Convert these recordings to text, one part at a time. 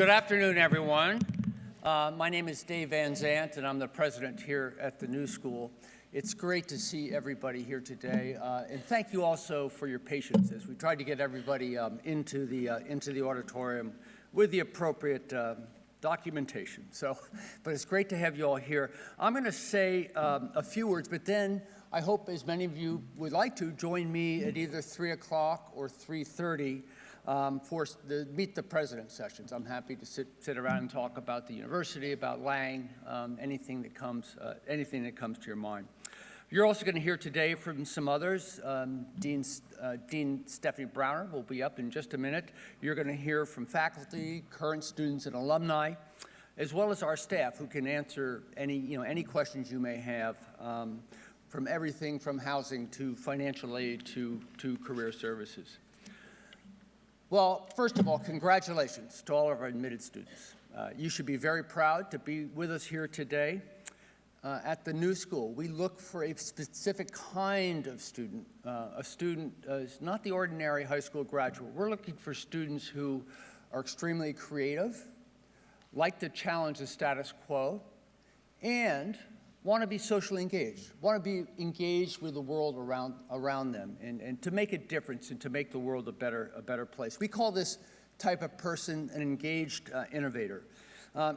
Good afternoon, everyone. My name is Dave Van Zandt, and I'm the president here at the New School. It's great to see everybody here today, and thank you also for your patience as we tried to get everybody into the auditorium with the appropriate documentation. But it's great to have you all here. I'm going to say a few words, but then I hope as many of you would like to join me at either 3 o'clock or 3:30 for the Meet the President sessions. I'm happy to sit around and talk about the university, about Lang, anything that comes to your mind. You're also going to hear today from some others. Dean Stephanie Browner will be up in just a minute. You're going to hear from faculty, current students, and alumni, as well as our staff who can answer any questions you may have, from everything from housing to financial aid to career services. Well, first of all, congratulations to all of our admitted students. You should be very proud to be with us here today. At the New School, we look for a specific kind of student. A student is not the ordinary high school graduate. We're looking for students who are extremely creative, like to challenge the status quo, and want to be socially engaged, want to be engaged with the world around them, and to make a difference and to make the world a better place. We call this type of person an engaged innovator.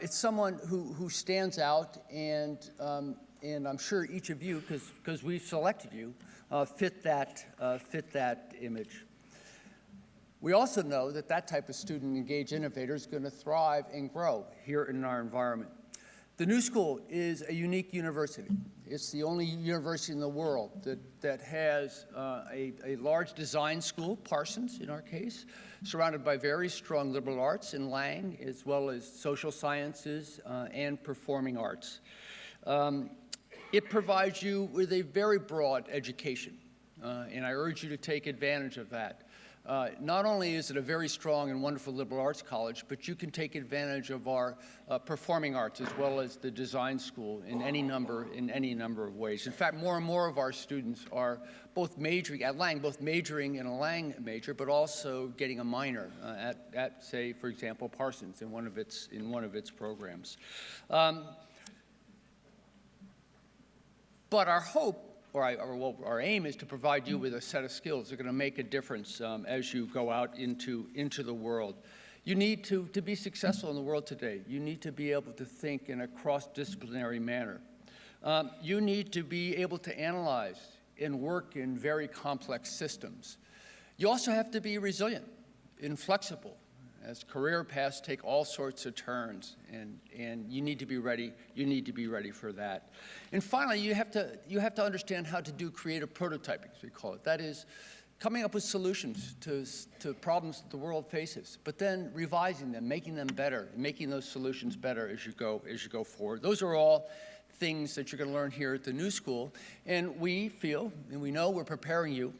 It's someone who stands out, and I'm sure each of you, because we've selected you, fit that image. We also know that type of student engaged innovator is going to thrive and grow here in our environment. The New School is a unique university. It's the only university in the world that has a large design school, Parsons in our case, surrounded by very strong liberal arts in Lang, as well as social sciences and performing arts. It provides you with a very broad education, and I urge you to take advantage of that. Not only is it a very strong and wonderful liberal arts college, but you can take advantage of our performing arts as well as the design school in any number of ways. In fact, more and more of our students are both majoring at Lang, both majoring in a Lang major, but also getting a minor at say, for example, Parsons in one of its programs. But our hope, our aim is to provide you with a set of skills that are going to make a difference as you go out into the world. You need to be successful in the world today. You need to be able to think in a cross-disciplinary manner. You need to be able to analyze and work in very complex systems. You also have to be resilient and flexible, as career paths take all sorts of turns, and you need to be ready. You need to be ready for that. And finally, you have to understand how to do creative prototyping, as we call it. That is, coming up with solutions to problems that the world faces, but then revising them, making them better, making those solutions better as you go forward. Those are all things that you're going to learn here at the New School, and we feel and we know we're preparing you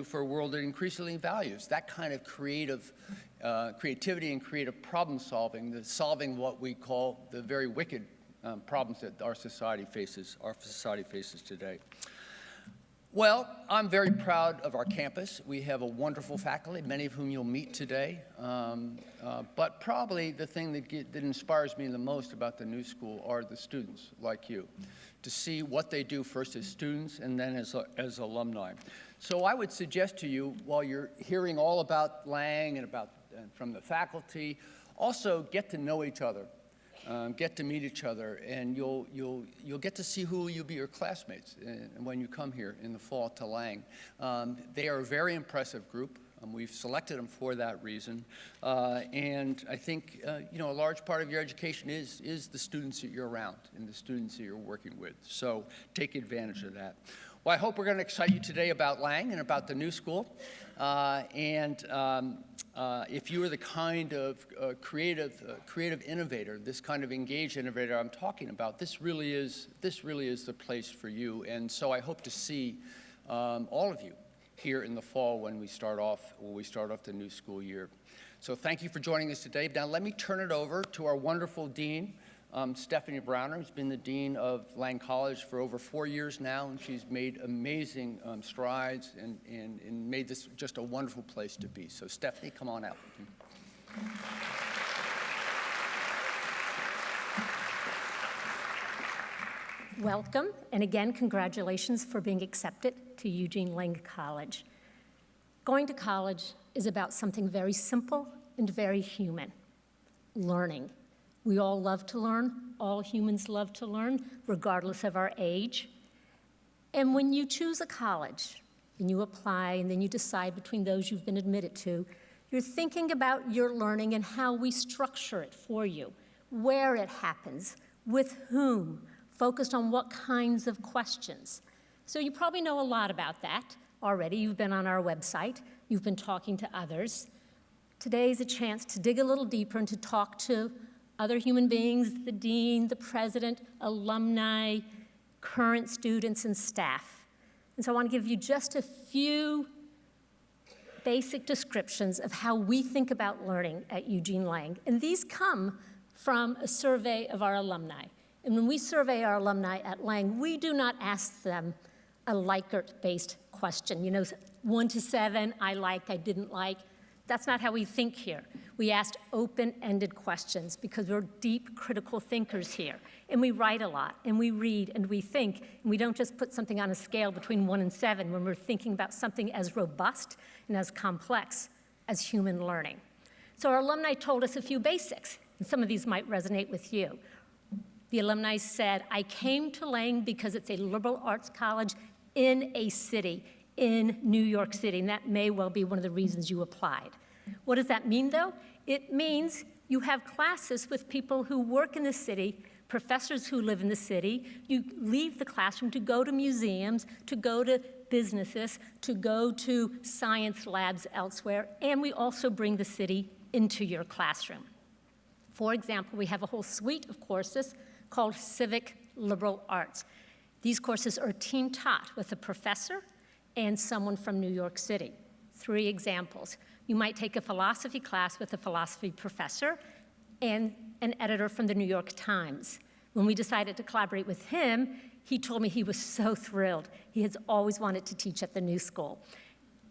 for a world that increasingly values that kind of creativity and creative problem solving what we call the very wicked problems that our society faces today. Well, I'm very proud of our campus. We have a wonderful faculty, many of whom you'll meet today. But probably the thing that inspires me the most about the New School are the students like you, to see what they do first as students and then as alumni. So I would suggest to you, while you're hearing all about Lang and from the faculty, also get to know each other. Get to meet each other, and you'll get to see who will be your classmates when you come here in the fall to Lang. They are a very impressive group. We've selected them for that reason, and I think a large part of your education is the students that you're around and the students that you're working with. So take advantage of that. Well, I hope we're going to excite you today about Lang and about the New School. If you are the kind of creative innovator, this kind of engaged innovator I'm talking about, this really is the place for you. And so I hope to see all of you here in the fall when we start off the New School year. So thank you for joining us today. Now let me turn it over to our wonderful dean, Stephanie Browner, who's been the dean of Lang College for over 4 years now, and she's made amazing strides and made this just a wonderful place to be. So Stephanie, come on out. Welcome, and again, congratulations for being accepted to Eugene Lang College. Going to college is about something very simple and very human, learning. We all love to learn. All humans love to learn, regardless of our age. And when you choose a college, and you apply, and then you decide between those you've been admitted to, you're thinking about your learning and how we structure it for you, where it happens, with whom, focused on what kinds of questions. So you probably know a lot about that already. You've been on our website. You've been talking to others. Today's a chance to dig a little deeper and to talk to other human beings, the dean, the president, alumni, current students, and staff. And so I want to give you just a few basic descriptions of how we think about learning at Eugene Lang. And these come from a survey of our alumni. And when we survey our alumni at Lang, we do not ask them a Likert-based question. You know, 1 to 7, I liked, I didn't like. That's not how we think here. We asked open-ended questions because we're deep critical thinkers here. And we write a lot, and we read, and we think, and we don't just put something on a scale between 1 and 7 when we're thinking about something as robust and as complex as human learning. So our alumni told us a few basics, and some of these might resonate with you. The alumni said, I came to Lang because it's a liberal arts college in a city, in New York City, and that may well be one of the reasons you applied. What does that mean, though? It means you have classes with people who work in the city, professors who live in the city. You leave the classroom to go to museums, to go to businesses, to go to science labs elsewhere, and we also bring the city into your classroom. For example, we have a whole suite of courses called Civic Liberal Arts. These courses are team taught with a professor and someone from New York City. 3 examples. You might take a philosophy class with a philosophy professor and an editor from the New York Times. When we decided to collaborate with him, he told me he was so thrilled. He has always wanted to teach at the New School.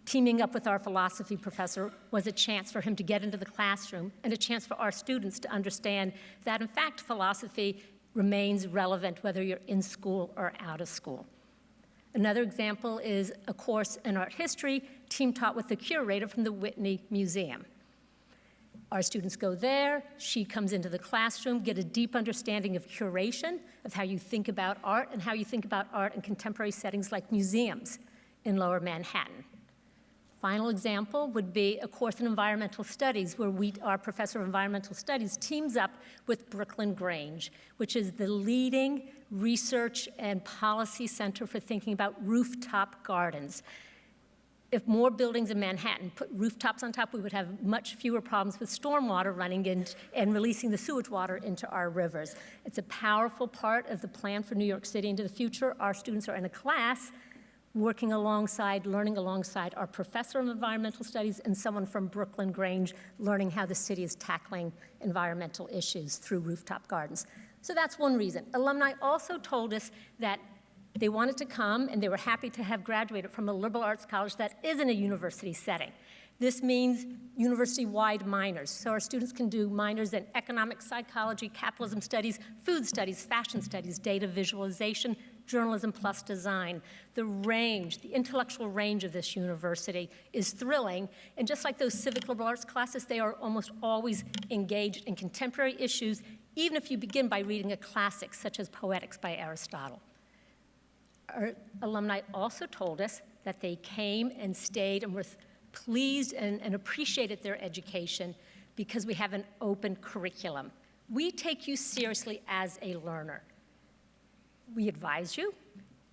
Teaming up with our philosophy professor was a chance for him to get into the classroom and a chance for our students to understand that, in fact, philosophy remains relevant whether you're in school or out of school. Another example is a course in art history, team taught with the curator from the Whitney Museum. Our students go there, she comes into the classroom, get a deep understanding of curation, of how you think about art and how you think about art in contemporary settings like museums in Lower Manhattan. Final example would be a course in environmental studies where our professor of environmental studies teams up with Brooklyn Grange, which is the leading research and policy center for thinking about rooftop gardens. If more buildings in Manhattan put rooftops on top, we would have much fewer problems with stormwater running in and releasing the sewage water into our rivers. It's a powerful part of the plan for New York City into the future. Our students are in a class working alongside, learning alongside our professor of environmental studies and someone from Brooklyn Grange learning how the city is tackling environmental issues through rooftop gardens. So that's one reason. Alumni also told us that they wanted to come and they were happy to have graduated from a liberal arts college that is in a university setting. This means university-wide minors. So our students can do minors in economic psychology, capitalism studies, food studies, fashion studies, data visualization, journalism plus design. The range, the intellectual range of this university is thrilling. And just like those civic liberal arts classes, they are almost always engaged in contemporary issues, even if you begin by reading a classic such as Poetics by Aristotle. Our alumni also told us that they came and stayed and were pleased and appreciated their education because we have an open curriculum. We take you seriously as a learner. We advise you.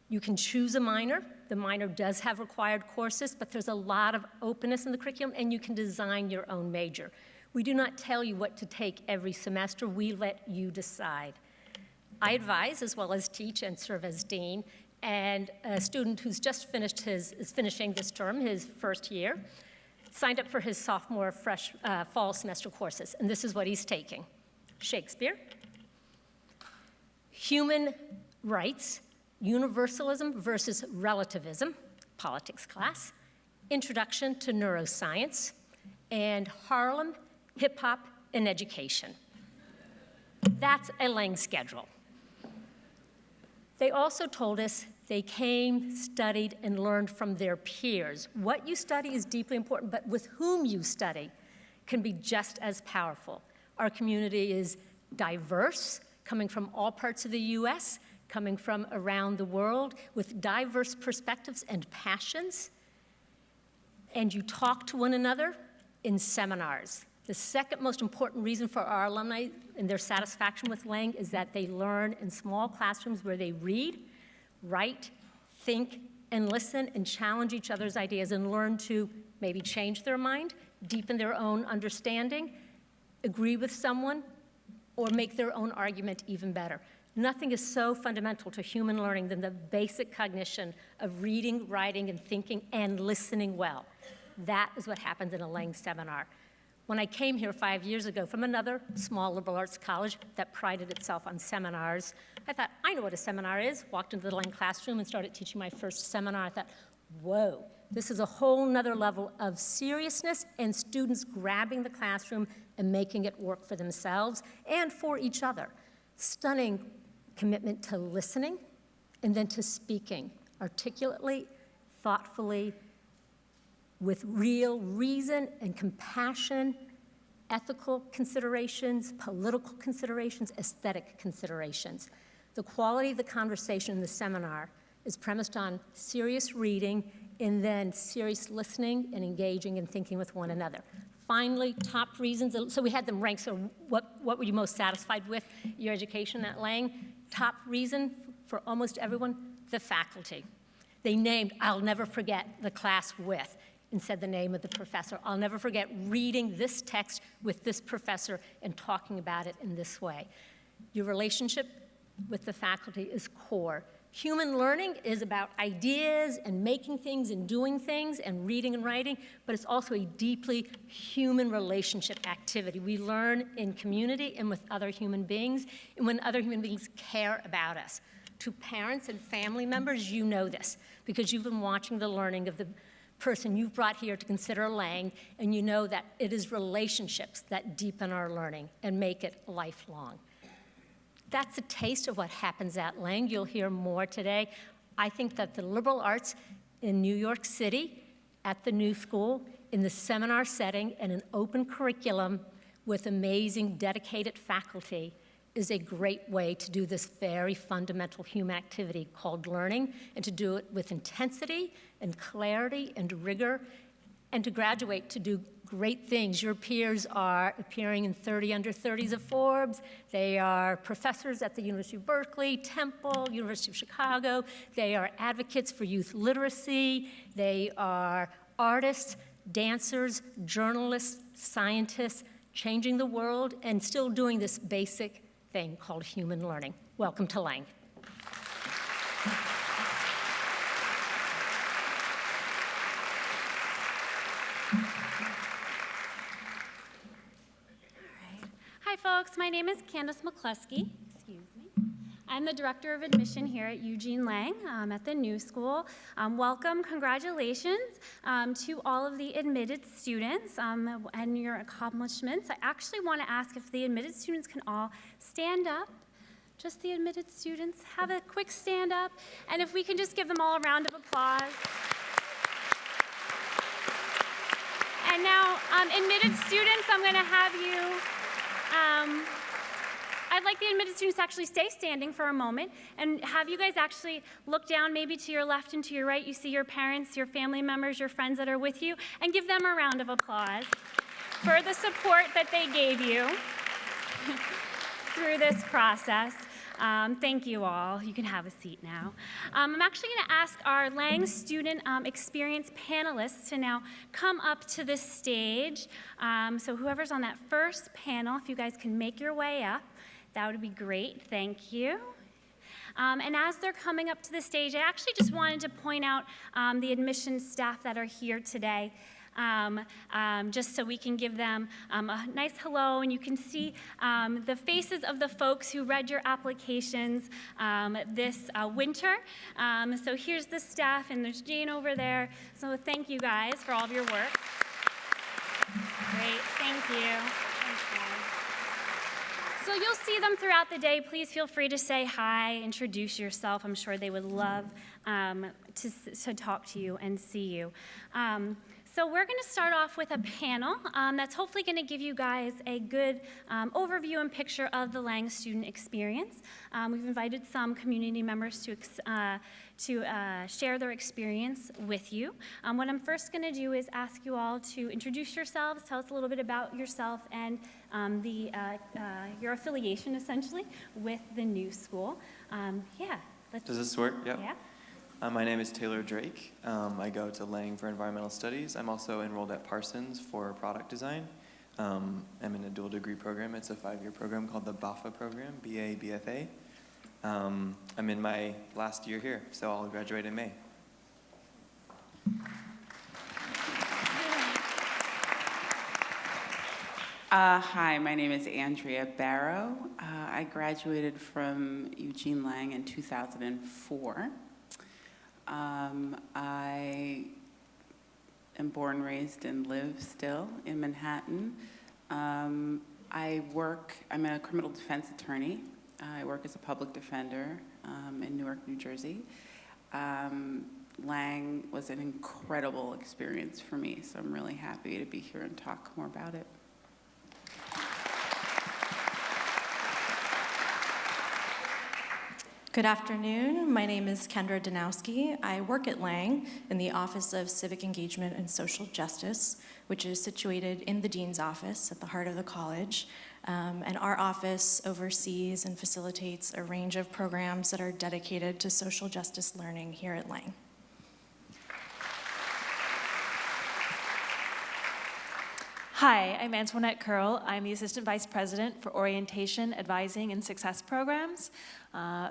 You can choose a minor. The minor does have required courses, but there's a lot of openness in the curriculum, and you can design your own major. We do not tell you what to take every semester. We let you decide. I advise as well as teach and serve as dean, and a student who's just is finishing this term, his first year, signed up for his sophomore fall semester courses, and this is what he's taking. Shakespeare, human rights, universalism versus relativism, politics class, introduction to neuroscience, and Harlem, hip hop, and education. That's a Lang schedule. They also told us they came, studied, and learned from their peers. What you study is deeply important, but with whom you study can be just as powerful. Our community is diverse, coming from all parts of the US, coming from around the world, with diverse perspectives and passions. And you talk to one another in seminars. The second most important reason for our alumni and their satisfaction with Lang is that they learn in small classrooms where they read, write, think, and listen, and challenge each other's ideas and learn to maybe change their mind, deepen their own understanding, agree with someone, or make their own argument even better. Nothing is so fundamental to human learning than the basic cognition of reading, writing, and thinking, and listening well. That is what happens in a Lang seminar. When I came here 5 years ago from another small liberal arts college that prided itself on seminars, I thought, I know what a seminar is. Walked into the Lang classroom and started teaching my first seminar. I thought, whoa, this is a whole nother level of seriousness and students grabbing the classroom and making it work for themselves and for each other. Stunning commitment to listening and then to speaking articulately, thoughtfully, with real reason and compassion, ethical considerations, political considerations, aesthetic considerations. The quality of the conversation in the seminar is premised on serious reading and then serious listening and engaging and thinking with one another. Finally, top reasons, so we had them ranked, so what were you most satisfied with your education at Lang? Top reason for almost everyone, the faculty. They named, I'll never forget the class with, and said the name of the professor. I'll never forget reading this text with this professor and talking about it in this way. Your relationship with the faculty is core. Human learning is about ideas and making things and doing things and reading and writing, but it's also a deeply human relationship activity. We learn in community and with other human beings, and when other human beings care about us. To parents and family members, you know this, because you've been watching the learning of the person you've brought here to consider Lang, and you know that it is relationships that deepen our learning and make it lifelong. That's a taste of what happens at Lang. You'll hear more today. I think that the liberal arts in New York City, at the New School, in the seminar setting, and an open curriculum with amazing, dedicated faculty is a great way to do this very fundamental human activity called learning, and to do it with intensity and clarity and rigor, and to graduate to do great things. Your peers are appearing in 30 under 30s of Forbes. They are professors at the University of Berkeley, Temple, University of Chicago. They are advocates for youth literacy. They are artists, dancers, journalists, scientists, changing the world and still doing this basic thing called human learning. Welcome to Lang. Hi folks, my name is Candace McCluskey. Excuse me. I'm the Director of Admission here at Eugene Lang at the New School. Welcome, congratulations to all of the admitted students and your accomplishments. I actually want to ask if the admitted students can all stand up. Just the admitted students, have a quick stand up. And if we can just give them all a round of applause. And now, admitted students, I'm going to have you I'd like the admitted students to actually stay standing for a moment and have you guys actually look down maybe to your left and to your right. You see your parents, your family members, your friends that are with you, and give them a round of applause for the support that they gave you through this process. Thank you all. You can have a seat now. I'm actually going to ask our Lang Student Experience panelists to now come up to the stage. So whoever's on that first panel, if you guys can make your way up, that would be great. Thank you. And as they're coming up to the stage, I actually just wanted to point out the admissions staff that are here today. Just so we can give them a nice hello, and you can see the faces of the folks who read your applications this winter. So here's the staff, and there's Jane over there. So thank you guys for all of your work. Great, thank you. Thanks, guys. So you'll see them throughout the day. Please feel free to say hi, introduce yourself. I'm sure they would love to talk to you and see you. So we're going to start off with a panel that's hopefully going to give you guys a good overview and picture of the Lang student experience. We've invited some community members to share their experience with you. What I'm first going to do is ask you all to introduce yourselves, tell us a little bit about yourself and your affiliation, essentially, with the new school. Does this work? Yep. Yeah. My name is Taylor Drake. I go to Lang for environmental studies. I'm also enrolled at Parsons for product design. I'm in a dual degree program. It's a 5-year program called the BAFA program, BA, BFA. I'm in my last year here, so I'll graduate in May. Hi, my name is Andrea Barrow. I graduated from Eugene Lang in 2004. I am born, raised, and live still in Manhattan. I'm a criminal defense attorney. I work as a public defender in Newark, New Jersey. Lang was an incredible experience for me, so I'm really happy to be here and talk more about it. Good afternoon. My name is Kendra Danowski. I work at Lang in the Office of Civic Engagement and Social Justice, which is situated in the Dean's office at the heart of the college. And our office oversees and facilitates a range of programs that are dedicated to social justice learning here at Lang. Hi, I'm Antoinette Curl. I'm the Assistant Vice President for Orientation, Advising, and Success Programs.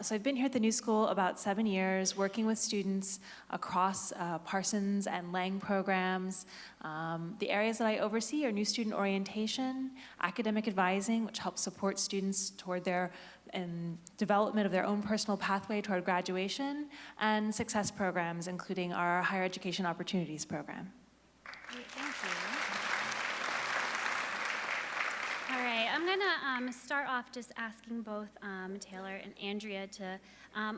So I've been here at the New School about 7 years, working with students across Parsons and Lang programs. The areas that I oversee are new student orientation, academic advising, which helps support students toward their development of their own personal pathway toward graduation, and success programs, including our Higher Education Opportunities Program. Great, thank you. All right, I'm going to start off just asking both Taylor and Andrea to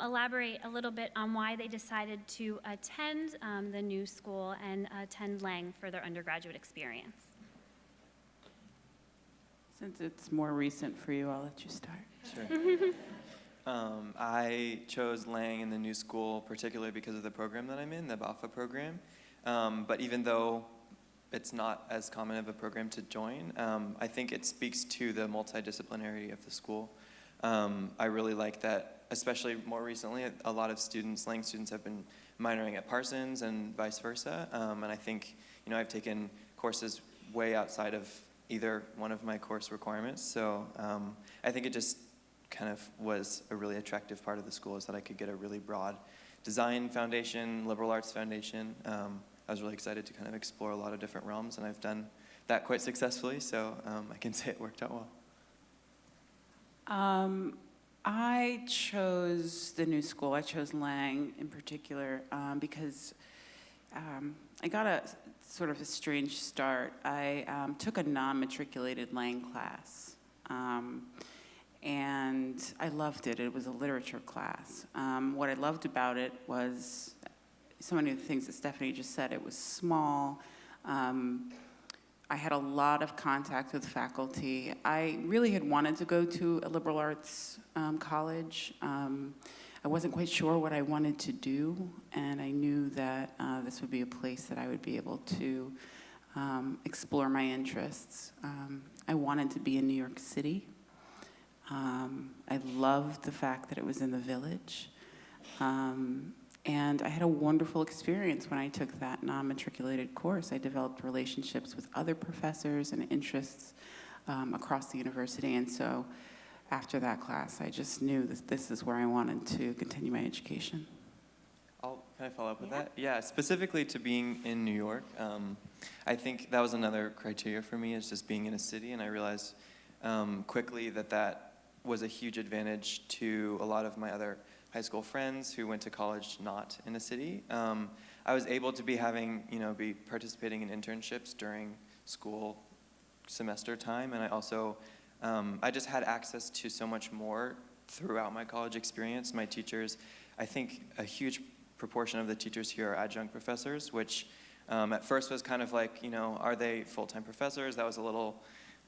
elaborate a little bit on why they decided to attend the new school and attend Lang for their undergraduate experience. Since it's more recent for you, I'll let you start. Sure. I chose Lang in the new school particularly because of the program that I'm in, the BAFA program. But even though it's not as common of a program to join, I think it speaks to the multidisciplinarity of the school. I really like that, especially more recently, a lot of students, Lang students, have been minoring at Parsons and vice versa. And I think, I've taken courses way outside of either one of my course requirements. So I think it just kind of was a really attractive part of the school, is that I could get a really broad design foundation, liberal arts foundation. I was really excited to kind of explore a lot of different realms, and I've done that quite successfully, so I can say it worked out well. I chose the new school. I chose Lang in particular because I got a sort of a strange start. I took a non-matriculated Lang class, and I loved it. It was a literature class. What I loved about it was so many of the things that Stephanie just said. It was small. I had a lot of contact with faculty. I really had wanted to go to a liberal arts college. I wasn't quite sure what I wanted to do, and I knew that this would be a place that I would be able to explore my interests. I wanted to be in New York City. I loved the fact that it was in the Village. And I had a wonderful experience when I took that non-matriculated course. I developed relationships with other professors and interests across the university. And so after that class, I just knew that this is where I wanted to continue my education. Can I follow up with that? Yeah, specifically to being in New York, I think that was another criteria for me, is just being in a city. And I realized quickly that was a huge advantage to a lot of my other high school friends who went to college not in a city. I was able to be participating in internships during school semester time, and I also I just had access to so much more throughout my college experience. My teachers, I think a huge proportion of the teachers here are adjunct professors, which at first was kind of like, are they full-time professors? That was a little,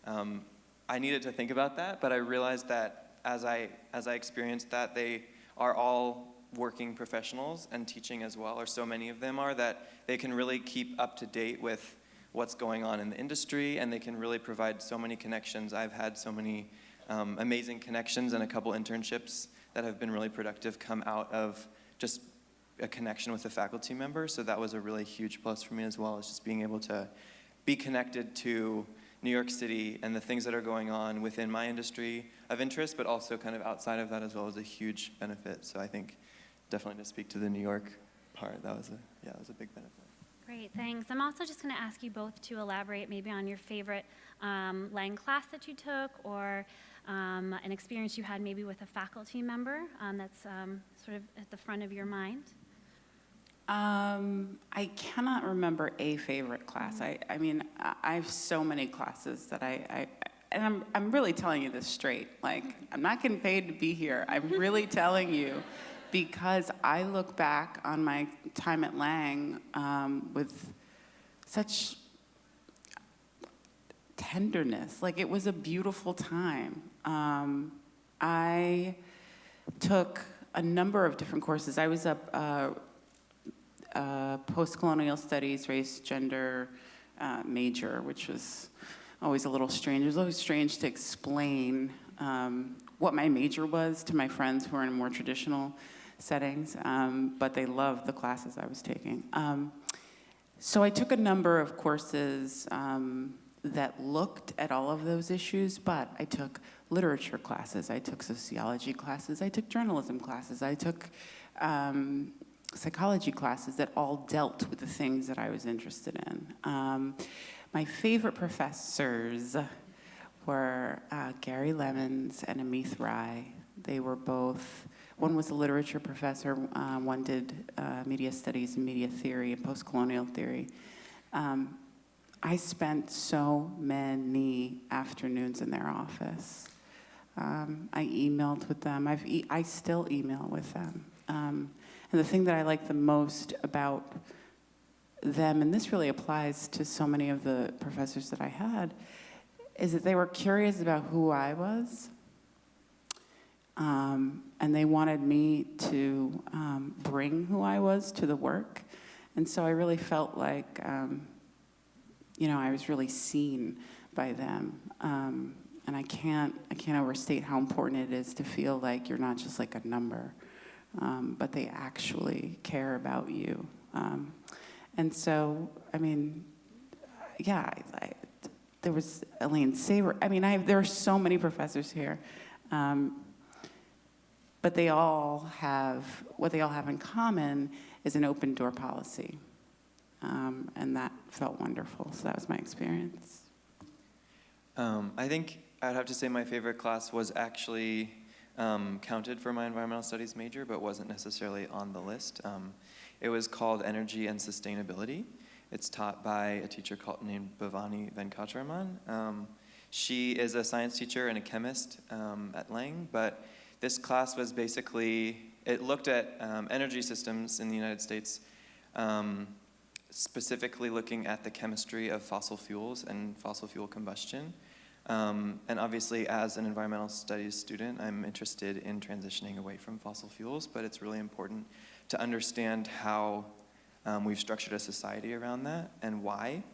I needed to think about that, but I realized that as I experienced that, they are all working professionals and teaching as well, or so many of them are, that they can really keep up to date with what's going on in the industry, and they can really provide so many connections. I've had so many amazing connections and a couple internships that have been really productive come out of just a connection with a faculty member. So that was a really huge plus for me as well, is just being able to be connected to New York City and the things that are going on within my industry of interest, but also kind of outside of that as well, is a huge benefit. So I think definitely to speak to the New York part, that was a big benefit. Great, thanks. I'm also just going to ask you both to elaborate maybe on your favorite Lang class that you took, or an experience you had maybe with a faculty member that's sort of at the front of your mind. I cannot remember a favorite class. I mean, I have so many classes that and I'm really telling you this straight. Like, I'm not getting paid to be here. I'm really telling you, because I look back on my time at Lang with such tenderness. Like, it was a beautiful time. I took a number of different courses. I was up post-colonial studies, race, gender major, which was always a little strange. It was always strange to explain what my major was to my friends who are in more traditional settings, but they loved the classes I was taking. So I took a number of courses that looked at all of those issues, but I took literature classes, I took sociology classes, I took journalism classes, I took psychology classes that all dealt with the things that I was interested in. My favorite professors were Gary Lemons and Amit Rai. They were both, one was a literature professor, one did media studies and media theory and post-colonial theory. I spent so many afternoons in their office. I emailed with them. I still email with them. And the thing that I like the most about them, and this really applies to so many of the professors that I had, is that they were curious about who I was, and they wanted me to bring who I was to the work. And so I really felt like, I was really seen by them. And I can't overstate how important it is to feel like you're not just like a number, but they actually care about you. And so, I mean, yeah, there was Elaine Saber. I mean, there are so many professors here, but they all have, what they all have in common is an open door policy. And that felt wonderful. So that was my experience. I think I'd have to say my favorite class was actually counted for my environmental studies major, but wasn't necessarily on the list. It was called Energy and Sustainability. It's taught by a teacher named Bhavani Venkataraman. She is a science teacher and a chemist at Lang, but this class was basically, it looked at energy systems in the United States, specifically looking at the chemistry of fossil fuels and fossil fuel combustion. And obviously, as an environmental studies student, I'm interested in transitioning away from fossil fuels, but it's really important to understand how we've structured a society around that and why,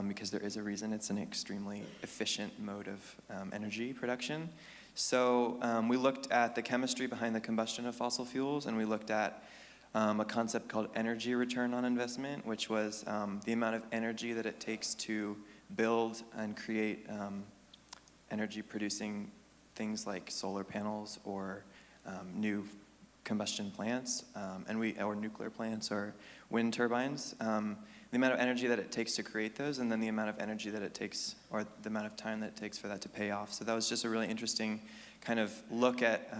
because there is a reason it's an extremely efficient mode of energy production. So we looked at the chemistry behind the combustion of fossil fuels, and we looked at a concept called energy return on investment, which was the amount of energy that it takes to build and create energy producing things like solar panels or new combustion plants, or nuclear plants or wind turbines. The amount of energy that it takes to create those, and then the amount of energy that it takes, or the amount of time that it takes for that to pay off. So that was just a really interesting kind of look at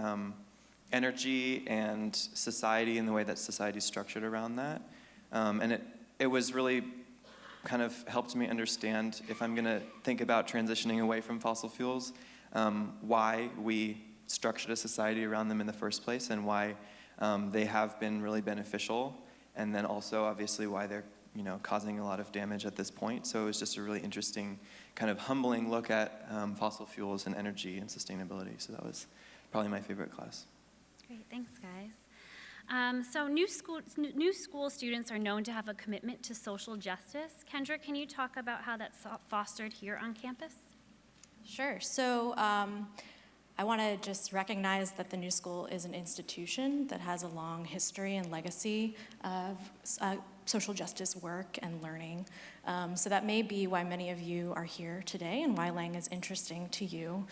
energy and society and the way that society is structured around that. And it was really kind of helped me understand if I'm going to think about transitioning away from fossil fuels, why we structured a society around them in the first place and why they have been really beneficial, and then also obviously why they're causing a lot of damage at this point. So it was just a really interesting, kind of humbling look at fossil fuels and energy and sustainability. So that was probably my favorite class. Great, thanks, guys. So new school students are known to have a commitment to social justice. Kendra, can you talk about how that's fostered here on campus? Sure. So I want to just recognize that the New School is an institution that has a long history and legacy of social justice work and learning. So that may be why many of you are here today and why Lang is interesting to you.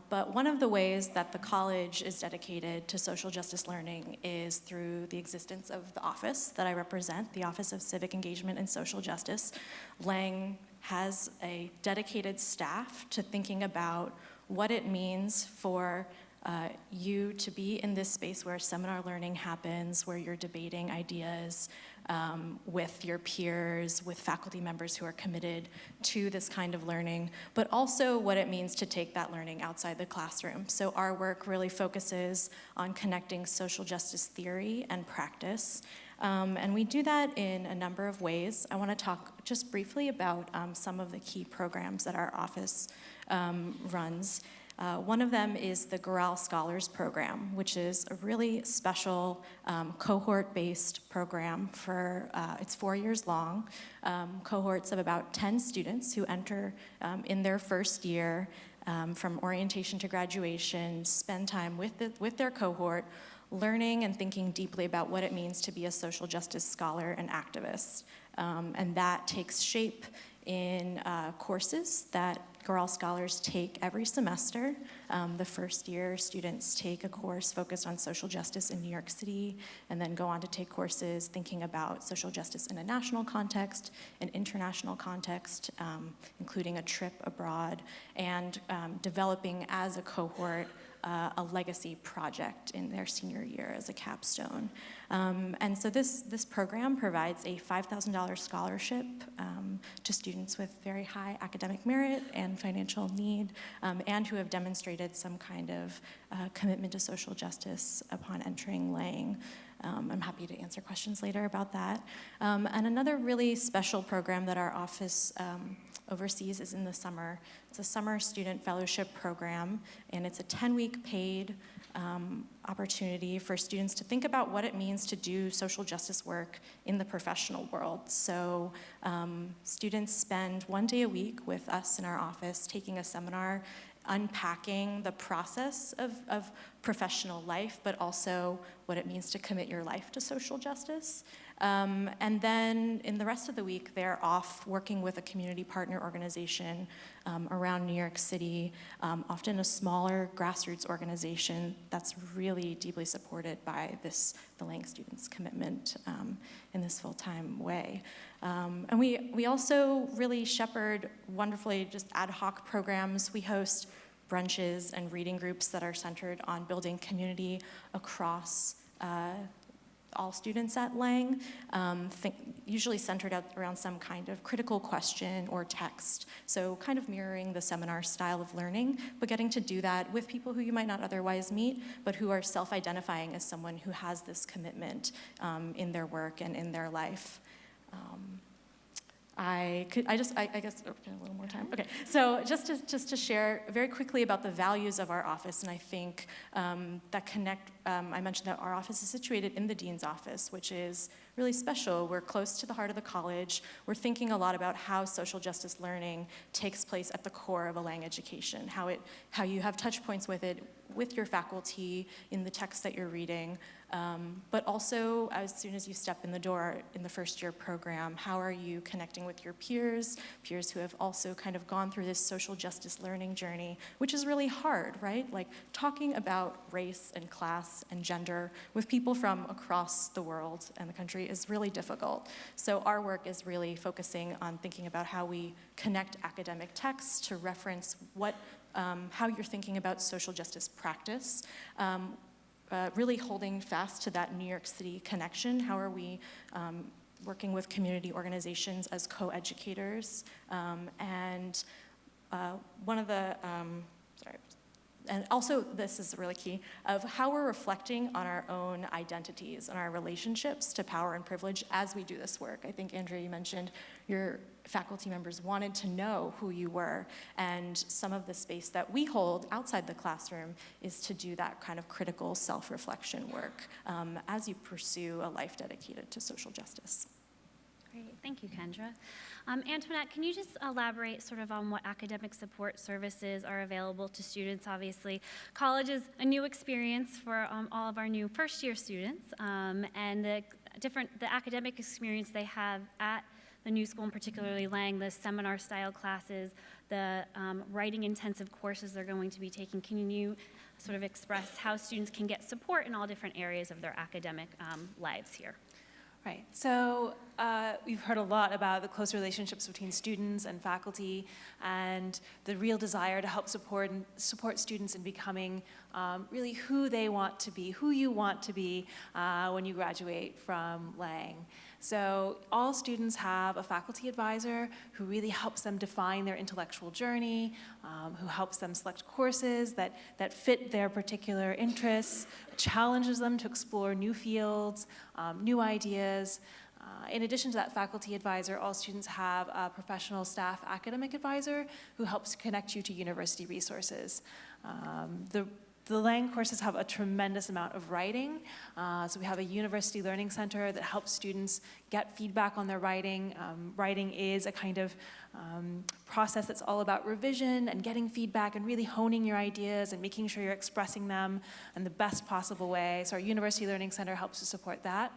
But one of the ways that the college is dedicated to social justice learning is through the existence of the office that I represent, the Office of Civic Engagement and Social Justice. Lang has a dedicated staff to thinking about what it means for you to be in this space where seminar learning happens, where you're debating ideas with your peers, with faculty members who are committed to this kind of learning, but also what it means to take that learning outside the classroom. So our work really focuses on connecting social justice theory and practice. And we do that in a number of ways. I want to talk just briefly about some of the key programs that our office runs. One of them is the Goral Scholars Program, which is a really special cohort-based program for, it's 4 years long, cohorts of about 10 students who enter in their first year from orientation to graduation, spend time with their cohort, learning and thinking deeply about what it means to be a social justice scholar and activist. And that takes shape in courses that Goral Scholars take every semester. The first year, students take a course focused on social justice in New York City, and then go on to take courses thinking about social justice in a national context, an international context, including a trip abroad, and developing as a cohort a legacy project in their senior year as a capstone. And so this program provides a $5,000 scholarship to students with very high academic merit and financial need, and who have demonstrated some kind of commitment to social justice upon entering Lang. I'm happy to answer questions later about that. And another really special program that our office oversees is in the summer. It's a summer student fellowship program, and it's a 10-week paid opportunity for students to think about what it means to do social justice work in the professional world. So students spend 1 day a week with us in our office taking a seminar unpacking the process of professional life, but also what it means to commit your life to social justice. And then in the rest of the week, they're off working with a community partner organization around New York City, often a smaller grassroots organization that's really deeply supported by the Lang students' commitment in this full-time way. And we also really shepherd wonderfully just ad hoc programs. We host brunches and reading groups that are centered on building community across all students at Lang, usually centered around some kind of critical question or text. So kind of mirroring the seminar style of learning, but getting to do that with people who you might not otherwise meet, but who are self-identifying as someone who has this commitment in their work and in their life. I guess a little more time. Okay, so just to share very quickly about the values of our office, and I think that connect. I mentioned that our office is situated in the dean's office, which is really special. We're close to the heart of the college. We're thinking a lot about how social justice learning takes place at the core of a Lang education, how you have touch points with it, with your faculty in the text that you're reading, but also as soon as you step in the door in the first year program, how are you connecting with your peers who have also kind of gone through this social justice learning journey, which is really hard, right? Like talking about race and class and gender with people from across the world and the country is really difficult. So our work is really focusing on thinking about how we connect academic texts to reference how you're thinking about social justice practice, really holding fast to that New York City connection. How are we working with community organizations as co-educators? And one of the, and also, this is really key, of how we're reflecting on our own identities and our relationships to power and privilege as we do this work. I think, Andrea, you mentioned your faculty members wanted to know who you were, and some of the space that we hold outside the classroom is to do that kind of critical self-reflection work as you pursue a life dedicated to social justice. Great, thank you, Kendra. Antoinette, can you just elaborate sort of on what academic support services are available to students? Obviously, college is a new experience for all of our new first-year students, and the academic experience they have at the new school, and particularly Lang, the seminar-style classes, the writing-intensive courses they're going to be taking. Can you sort of express how students can get support in all different areas of their academic lives here? Right, so we've heard a lot about the close relationships between students and faculty and the real desire to help support students in becoming really who they want to be, who you want to be when you graduate from Lang. So all students have a faculty advisor who really helps them define their intellectual journey, who helps them select courses that fit their particular interests, challenges them to explore new fields, new ideas. In addition to that faculty advisor, all students have a professional staff academic advisor who helps connect you to university resources. The Lang courses have a tremendous amount of writing. So we have a university learning center that helps students get feedback on their writing. Writing is a kind of process that's all about revision and getting feedback and really honing your ideas and making sure you're expressing them in the best possible way. So our university learning center helps to support that.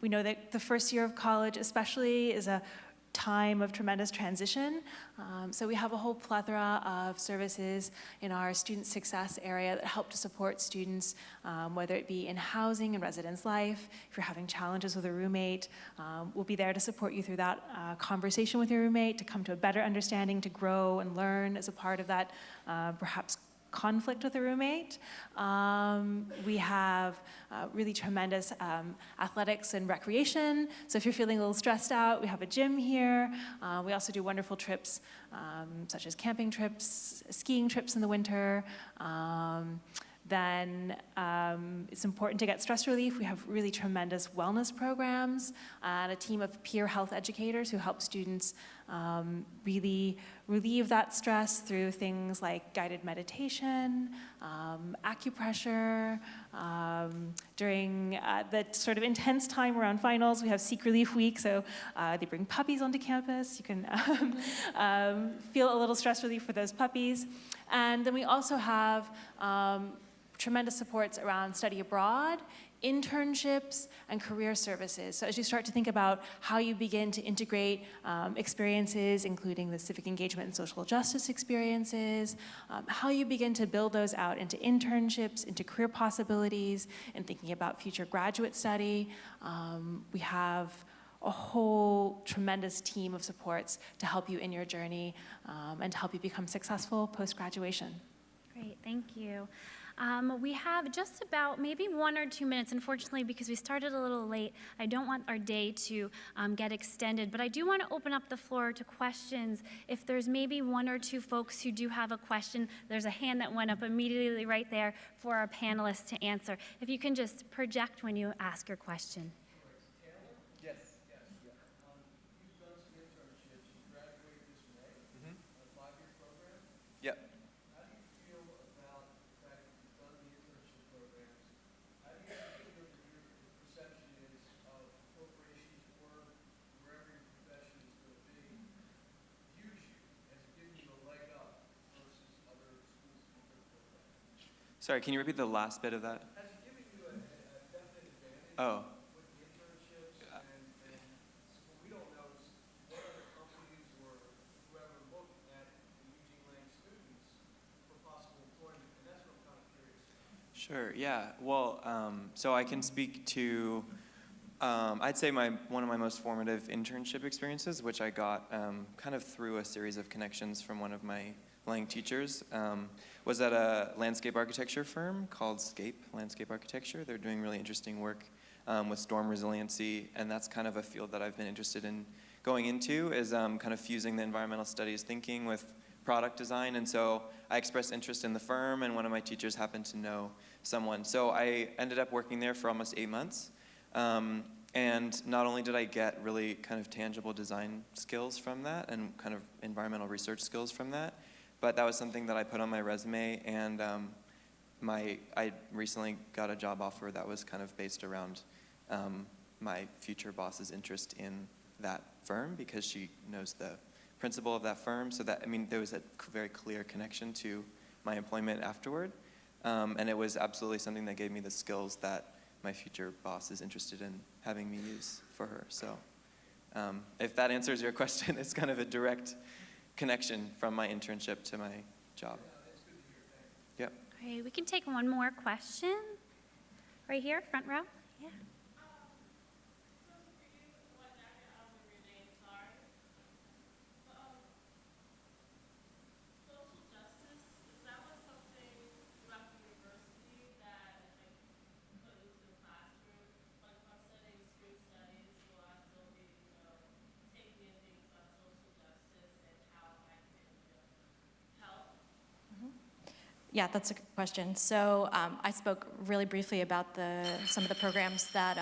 We know that the first year of college especially is a time of tremendous transition. So we have a whole plethora of services in our student success area that help to support students, whether it be in housing and residence life. If you're having challenges with a roommate, we'll be there to support you through that conversation with your roommate, to come to a better understanding, to grow and learn as a part of that perhaps conflict with a roommate. We have really tremendous athletics and recreation. So if you're feeling a little stressed out, we have a gym here. We also do wonderful trips, such as camping trips, skiing trips in the winter. Then it's important to get stress relief. We have really tremendous wellness programs and a team of peer health educators who help students really relieve that stress through things like guided meditation, acupressure. During the sort of intense time around finals, we have Seek Relief Week, so they bring puppies onto campus. You can feel a little stress relief for those puppies. And then we also have tremendous supports around study abroad, internships, and career services. So as you start to think about how you begin to integrate experiences, including the civic engagement and social justice experiences, how you begin to build those out into internships, into career possibilities, and thinking about future graduate study, we have a whole tremendous team of supports to help you in your journey and to help you become successful post-graduation. Great, thank you. We have just about maybe 1 or 2 minutes. Unfortunately, because we started a little late, I don't want our day to get extended, but I do want to open up the floor to questions. If there's maybe 1 or 2 folks who do have a question, there's a hand that went up immediately right there for our panelists to answer. If you can just project when you ask your question. Yes. You've done some internships. You graduated this May, a 5-year program. Yep. How do you feel about the fact that you've done the internship programs? How do you feel that your perception is of corporations or wherever your profession is going to be, views you as giving you a leg up versus other schools and other programs? Sorry, can you repeat the last bit of that? Has it given you a definite advantage? Oh. With the internships and what we don't know is what other companies or whoever look at the Eugene Lang students for possible employment, and that's what I'm kind of curious about. Sure, yeah. Well, so I can speak to, I'd say one of my most formative internship experiences, which I got kind of through a series of connections from one of my Lang teachers, was at a landscape architecture firm called Scape Landscape Architecture. They're doing really interesting work with storm resiliency, and that's kind of a field that I've been interested in going into, is kind of fusing the environmental studies thinking with product design, and so I expressed interest in the firm, and one of my teachers happened to know someone. So I ended up working there for almost 8 months. And not only did I get really kind of tangible design skills from that and kind of environmental research skills from that, but that was something that I put on my resume, and I recently got a job offer that was kind of based around my future boss's interest in that firm, because she knows the principal of that firm. So that, I mean, there was a very clear connection to my employment afterward. And it was absolutely something that gave me the skills that my future boss is interested in having me use for her. So if that answers your question, it's kind of a direct connection from my internship to my job. Yep. All right, we can take one more question. Right here, front row. Yeah. Yeah, that's a good question. So I spoke really briefly about some of the programs that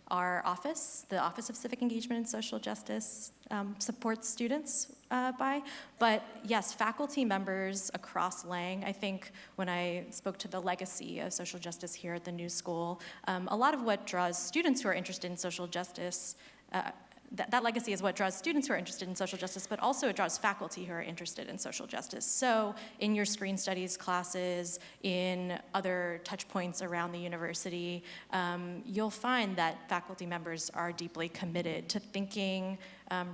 our office, the Office of Civic Engagement and Social Justice, supports students by. But yes, faculty members across Lang, I think when I spoke to the legacy of social justice here at the New School, a lot of what draws students who are interested in social justice, that legacy is what draws students who are interested in social justice, but also it draws faculty who are interested in social justice. So in your screen studies classes, in other touch points around the university, you'll find that faculty members are deeply committed to thinking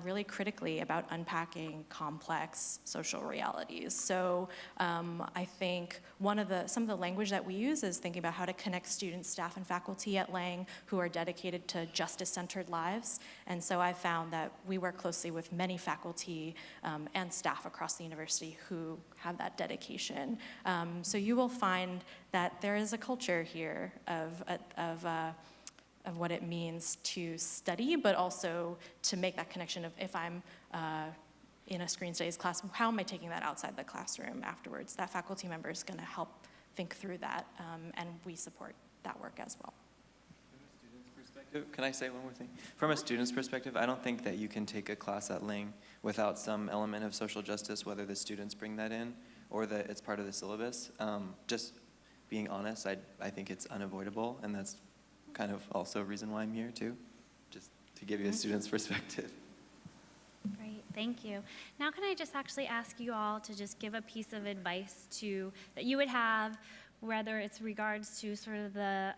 really critically about unpacking complex social realities. So I think some of the language that we use is thinking about how to connect students, staff, and faculty at Lang who are dedicated to justice-centered lives. And so I found that we work closely with many faculty and staff across the university who have that dedication. So you will find that there is a culture here of what it means to study, but also to make that connection of, if I'm in a screen studies class, how am I taking that outside the classroom afterwards? That faculty member is going to help think through that, and we support that work as well. Can I say one more thing? From a student's perspective, I don't think that you can take a class at Lang without some element of social justice, whether the students bring that in or that it's part of the syllabus. Just being honest, I think it's unavoidable, and that's kind of also a reason why I'm here too, just to give you a student's perspective. Great, thank you. Now can I just actually ask you all to just give a piece of advice that you would have, whether it's regards to sort of the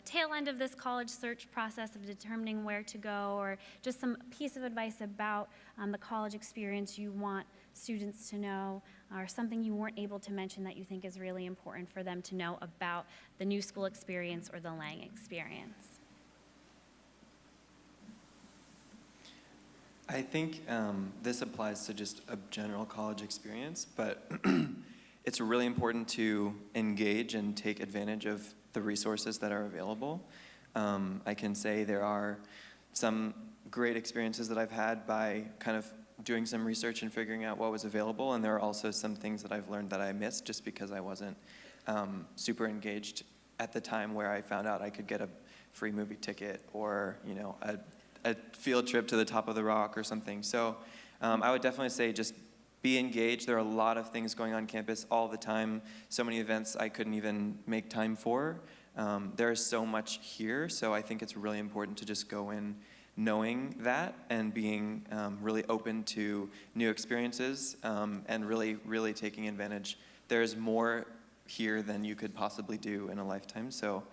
tail end of this college search process of determining where to go, or just some piece of advice about the college experience you want students to know, or something you weren't able to mention that you think is really important for them to know about the New School experience or the Lang experience. I think this applies to just a general college experience, but it's really important to engage and take advantage of the resources that are available. I can say there are some great experiences that I've had by kind of doing some research and figuring out what was available, and there are also some things that I've learned that I missed just because I wasn't super engaged at the time, where I found out I could get a free movie ticket or a field trip to the top of the rock or something. So I would definitely say just be engaged. There are a lot of things going on campus all the time, so many events I couldn't even make time for. There is so much here, so I think it's really important to just go in knowing that and being really open to new experiences and really taking advantage. There's more here than you could possibly do in a lifetime. So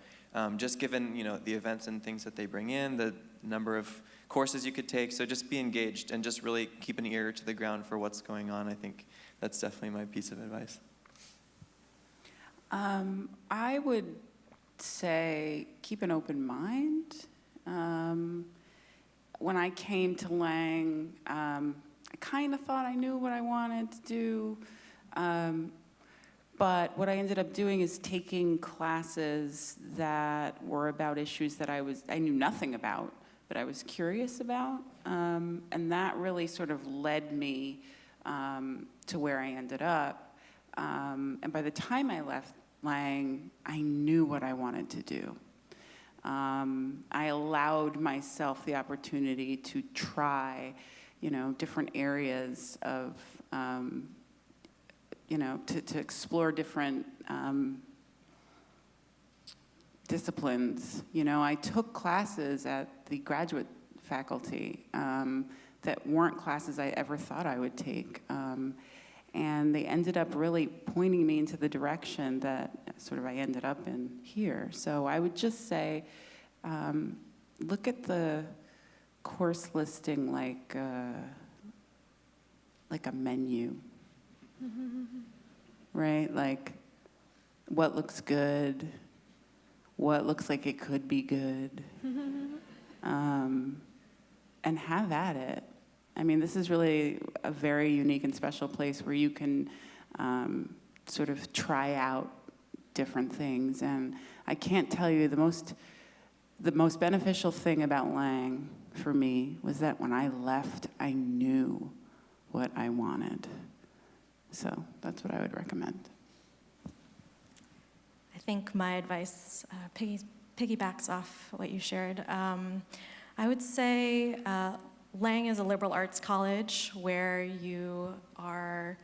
just given the events and things that they bring in, the number of courses you could take, so just be engaged and just really keep an ear to the ground for what's going on. I think that's definitely my piece of advice. I would say keep an open mind. When I came to Lang, I kind of thought I knew what I wanted to do, but what I ended up doing is taking classes that were about issues that I knew nothing about, but I was curious about, and that really sort of led me to where I ended up. And by the time I left Lang, I knew what I wanted to do. I allowed myself the opportunity to try, different areas of, to explore different disciplines. I took classes at the graduate faculty that weren't classes I ever thought I would take. And they ended up really pointing me into the direction that sort of I ended up in here. So I would just say, look at the course listing like a menu, right? Like what looks good, what looks like it could be good, and have at it. I mean, this is really a very unique and special place where you can sort of try out different things. And I can't tell you, the most beneficial thing about Lang for me was that when I left, I knew what I wanted. So that's what I would recommend. I think my advice piggybacks off what you shared. I would say Lang is a liberal arts college where you are,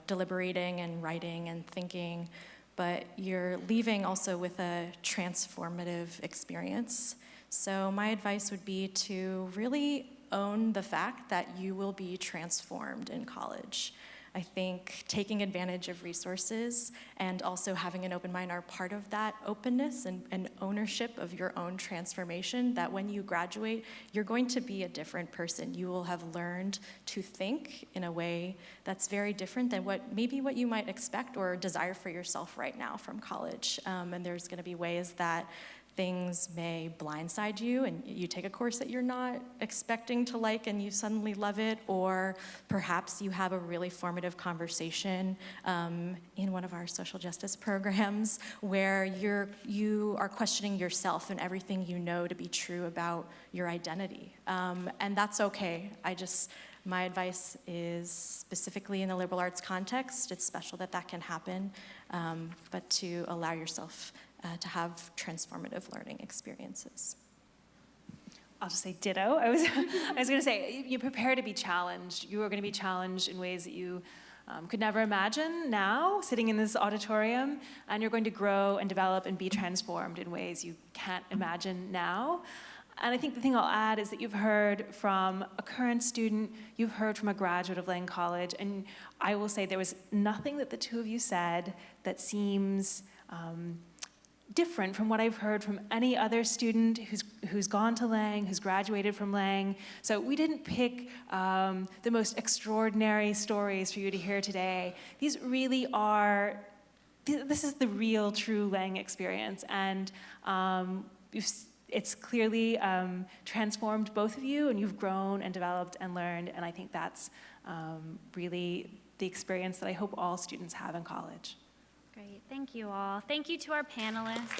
deliberating and writing and thinking, but you're leaving also with a transformative experience. So my advice would be to really own the fact that you will be transformed in college. I think taking advantage of resources and also having an open mind are part of that openness and ownership of your own transformation, that when you graduate, you're going to be a different person. You will have learned to think in a way that's very different than what you might expect or desire for yourself right now from college. And there's gonna be ways that things may blindside you and you take a course that you're not expecting to like and you suddenly love it, or perhaps you have a really formative conversation in one of our social justice programs where you are questioning yourself and everything you know to be true about your identity. And that's okay. My advice is specifically in the liberal arts context, it's special that can happen, but to allow yourself to have transformative learning experiences. I'll just say ditto. I was going to say, you prepare to be challenged. You are going to be challenged in ways that you could never imagine now, sitting in this auditorium, and you're going to grow and develop and be transformed in ways you can't imagine now. And I think the thing I'll add is that you've heard from a current student, you've heard from a graduate of Lang College, and I will say there was nothing that the two of you said that seems different from what I've heard from any other student who's gone to Lang, who's graduated from Lang. So we didn't pick the most extraordinary stories for you to hear today. These really are, this is the real, true Lang experience. And it's clearly transformed both of you, and you've grown and developed and learned. And I think that's really the experience that I hope all students have in college. Great, thank you all. Thank you to our panelists.